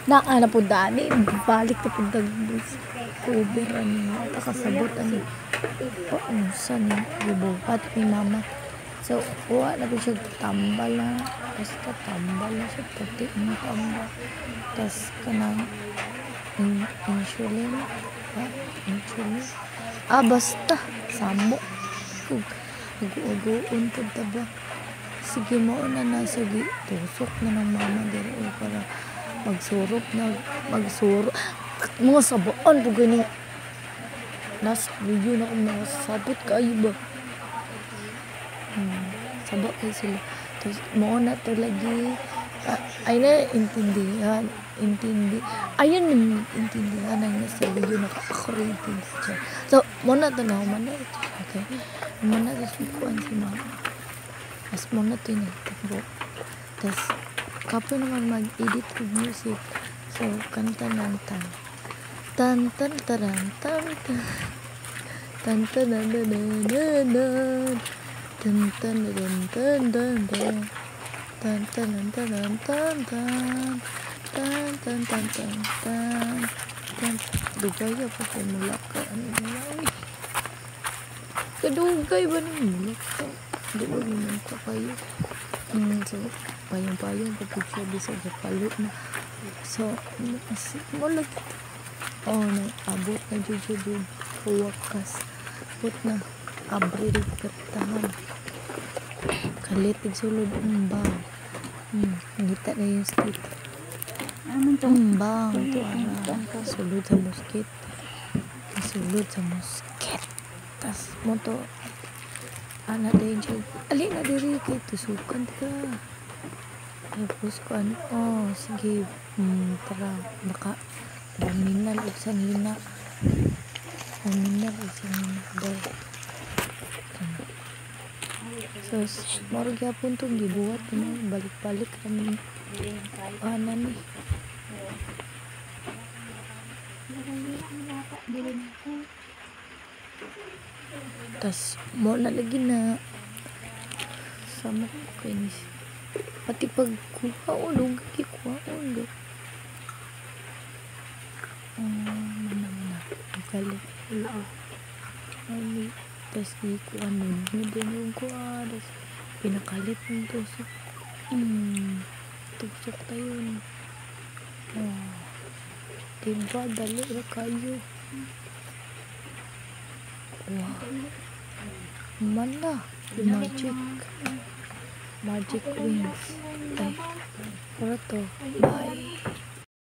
Naana po dani, balik na po dagbus. Cover ani, takasabot ani. Paunsa ni gibuhat ni mama. So, kuha na po siya tambal na. Basta tambal na siya, puti ng tambal. Tapos kanang insulin. Insulin. Basta, samo. Agu-aguon po taba. Sige mo na nasa tusok na ng mama dito para magsurok na magsurok mga sabaan po ganing nasa video na kung nakasabot kayo ba sabak kayo sila tapos mo na to lagi ay na intindihan ayun yung intindihan ang nasa video naka-accurated siya so mo na to na humana okay mo na to sukuan si mama mas mo na to yung tapos kapoy naman mag-edit ng music. So, kanta ng tan. Tan tan taran tan tan. Tan tan tan tan tan tan. Tan tan tan tan tan tan. Tan tan tan tan tan tan. Tan tan tan tan tan. Tan. Dugay apa ko mula ka ano na. Kadugay ba ni mula ka? Di ba naman ka kayo? So, payong-payong kapag siya bisa sa palo na. So, mo lagi. Abot na jujud kawakas. Abot na. Abril katahan. Kalitig sulod umbang. Ngita na yung skit. Umbang. Sulod sa muskit. Sulod sa muskit. Tas mo to. Anak din siya. Alin na diri kay tusukan ka. Tapos ko sige. Tara. Baka terminal o sanina. Terminal o sanina. So, marag yapon itong gibuhat. Balik-balik kami. Ni. Tas mo na lagi na sama ko kayo ni pati pagkuha o lugay kuha o lugay mana galit tas di ko hindi nung kuha tas pinakalit ng tusok tusok tayo diba dali na kayo mana magic wings ay para to bye.